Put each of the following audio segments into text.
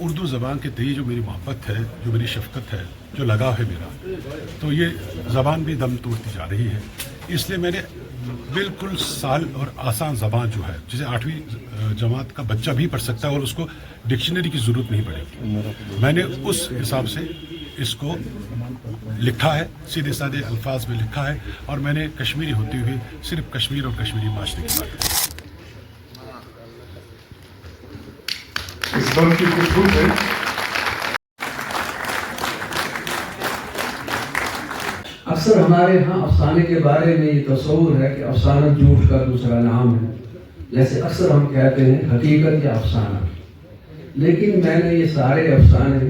اردو زبان کے تئیں جو میری محبت ہے، جو میری شفقت ہے، جو لگاؤ ہے میرا، تو یہ زبان بھی دم توڑتی جا رہی ہے. اس لیے میں نے بالکل سال اور آسان زبان جو ہے، جسے 8ویں جماعت کا بچہ بھی پڑھ سکتا ہے اور اس کو ڈکشنری کی ضرورت نہیں پڑے گی، میں نے اس حساب سے اس کو لکھا ہے، سیدھے سادے الفاظ میں لکھا ہے، اور میں نے کشمیری ہوتے ہوئے صرف کشمیر اور کشمیری معاشرے کی بات کی. اس وقت کی خوشبو ہے. اکثر ہمارے ہاں افسانے کے بارے میں یہ تصور ہے کہ افسانہ جھوٹ کا دوسرا نام ہے، جیسے اکثر ہم کہتے ہیں حقیقت یا افسانہ. لیکن میں نے یہ سارے افسانے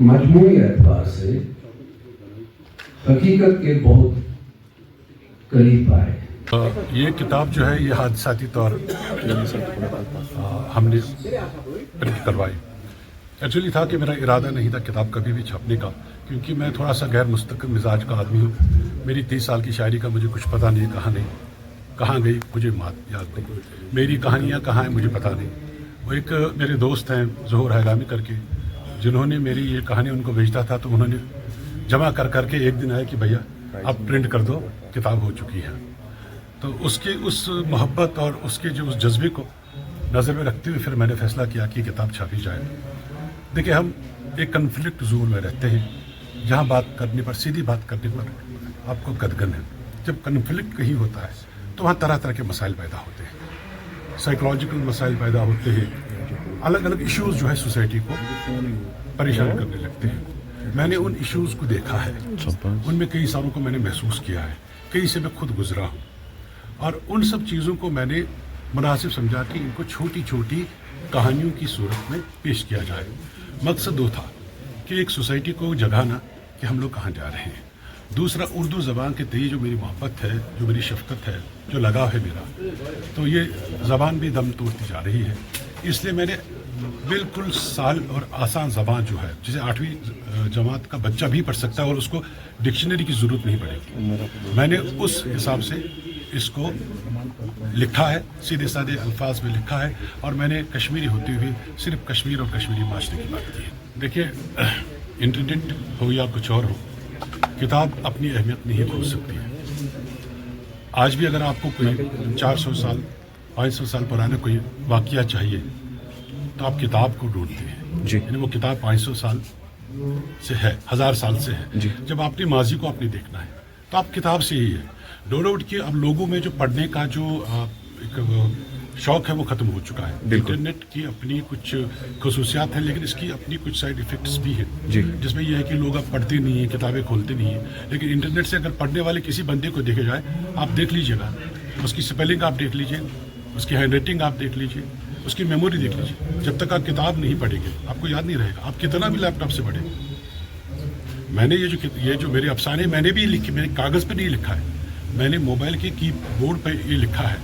مجموعی اعتبار سے حقیقت کے بہت قریب پائے. یہ کتاب جو ہے یہ حادثاتی طور ہم نے پرنٹ کروائی. ایکچولی تھا کہ میرا ارادہ نہیں تھا کتاب کبھی بھی چھپنے کا، کیونکہ میں تھوڑا سا غیر مستقل مزاج کا آدمی ہوں. میری 30 سال کی شاعری کا مجھے کچھ پتہ نہیں، کہاں گئی مجھے یاد نہیں، میری کہانیاں کہاں ہیں مجھے پتہ نہیں. وہ ایک میرے دوست ہیں ظہور حیرامی کر کے، جنہوں نے میری یہ کہانی ان کو بھیجتا تھا، تو انہوں نے جمع کر کے ایک دن آیا کہ بھیا اب پرنٹ کر دو، کتاب ہو چکی ہے. تو اس محبت اور اس کے جو اس جذبے کو نظر میں رکھتے ہوئے پھر میں نے فیصلہ کیا کہ یہ کتاب چھاپی جائے. دیکھیں، ہم ایک کنفلکٹ زون میں رہتے ہیں جہاں بات کرنے پر، سیدھی بات کرنے پر آپ کو گدگن ہے. جب کنفلکٹ کہیں ہوتا ہے تو وہاں طرح طرح کے مسائل پیدا ہوتے ہیں، سائیکولوجیکل مسائل پیدا ہوتے ہیں، الگ الگ ایشوز جو ہے سوسائٹی کو پریشان کرنے لگتے ہیں. میں نے ان ایشوز کو دیکھا ہے، ان میں کئی سالوں کو میں نے محسوس کیا ہے، کئی سے میں خود گزرا ہوں، اور ان سب چیزوں کو میں نے مناسب سمجھا کہ ان کو چھوٹی چھوٹی کہانیوں کی صورت میں پیش کیا جائے. مقصد وہ تھا کہ ایک سوسائٹی کو جگانا کہ ہم لوگ کہاں جا رہے ہیں. دوسرا، اردو زبان کے تئیں جو میری محبت ہے، جو میری شفقت ہے، جو لگاؤ ہے میرا، تو یہ زبان بھی دم توڑتی جا رہی ہے. اس لیے میں نے بالکل سال اور آسان زبان جو ہے، جسے 8ویں جماعت کا بچہ بھی پڑھ سکتا ہے اور اس کو ڈکشنری کی ضرورت نہیں پڑے گی، میں نے اس حساب سے اس کو لکھا ہے، سیدھے سادے الفاظ میں لکھا ہے، اور میں نے کشمیری ہوتے ہوئے صرف کشمیر اور کشمیری معاشرے کی بات کی ہے. دیکھیے، انٹرنیٹ ہو یا کچھ اور ہو، کتاب اپنی اہمیت نہیں کھو سکتی ہے. آج بھی اگر آپ کو کوئی 400 سال 500 سال پرانا کوئی واقعہ چاہیے تو آپ کتاب کو ڈھونڈتے ہیں. یعنی وہ کتاب 500 سال سے ہے، 1000 سال سے ہے. جب آپ نے ماضی کو آپ نے دیکھنا ہے تو آپ کتاب سے ہی ہے. نو ڈاؤٹ کہ اب لوگوں میں جو پڑھنے کا جو ایک شوق ہے وہ ختم ہو چکا ہے. انٹرنیٹ کی اپنی کچھ خصوصیات ہیں، لیکن اس کی اپنی کچھ سائڈ ایفیکٹس بھی ہیں، جس میں یہ ہے کہ لوگ اب پڑھتے نہیں ہیں، کتابیں کھولتے نہیں ہیں. لیکن انٹرنیٹ سے اگر پڑھنے والے کسی بندے کو دیکھے جائے، آپ دیکھ لیجیے گا، اس کی سپیلنگ آپ دیکھ لیجیے، اس کی ہینڈ رائٹنگ آپ دیکھ لیجیے، اس کی میموری دیکھ لیجیے. جب تک آپ کتاب نہیں پڑھیں گے آپ کو یاد نہیں رہے گا، آپ کتنا بھی لیپ ٹاپ سے پڑھیں. میں نے یہ جو میرے افسانے میں نے بھی لکھے، میں نے کاغذ پہ نہیں لکھا ہے، میں نے موبائل کے کی بورڈ پہ یہ لکھا ہے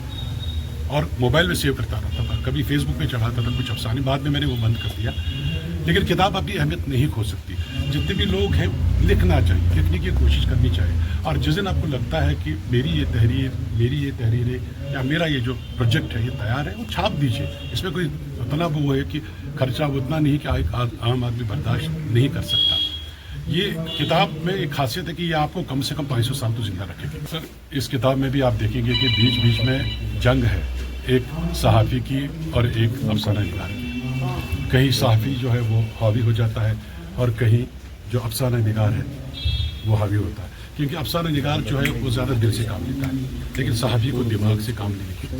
اور موبائل میں سیو کرتا رہتا تھا. کبھی فیس بک پہ چڑھاتا تھا کچھ افسانے، بعد میں نے وہ بند کر دیا. لیکن کتاب اپنی اہمیت نہیں کھو سکتی. جتنے بھی لوگ ہیں لکھنا چاہیے، لکھنے کی کوشش کرنی چاہیے. اور جس دن آپ کو لگتا ہے کہ میری یہ تحریر یا میرا یہ جو پروجیکٹ ہے یہ تیار ہے، وہ چھاپ دیجیے. اس میں کوئی اتنا وہ ہے کہ خرچہ اتنا نہیں کہ ایک عام آدمی برداشت نہیں کر سکتا. یہ کتاب میں ایک خاصیت ہے کہ یہ آپ کو کم سے کم 500 سال تو زندہ رکھے گی. سر، اس کتاب میں بھی آپ دیکھیں گے کہ بیچ بیچ میں جنگ ہے، ایک صحافی کی اور ایک افسانہ نگار کی. کہیں صحافی جو ہے وہ حاوی ہو جاتا ہے اور کہیں جو افسانہ نگار ہے وہ حاوی ہوتا ہے. کیونکہ افسانہ نگار جو ہے وہ زیادہ دل سے کام لیتا ہے، لیکن صحافی کو دماغ سے کام لینے کی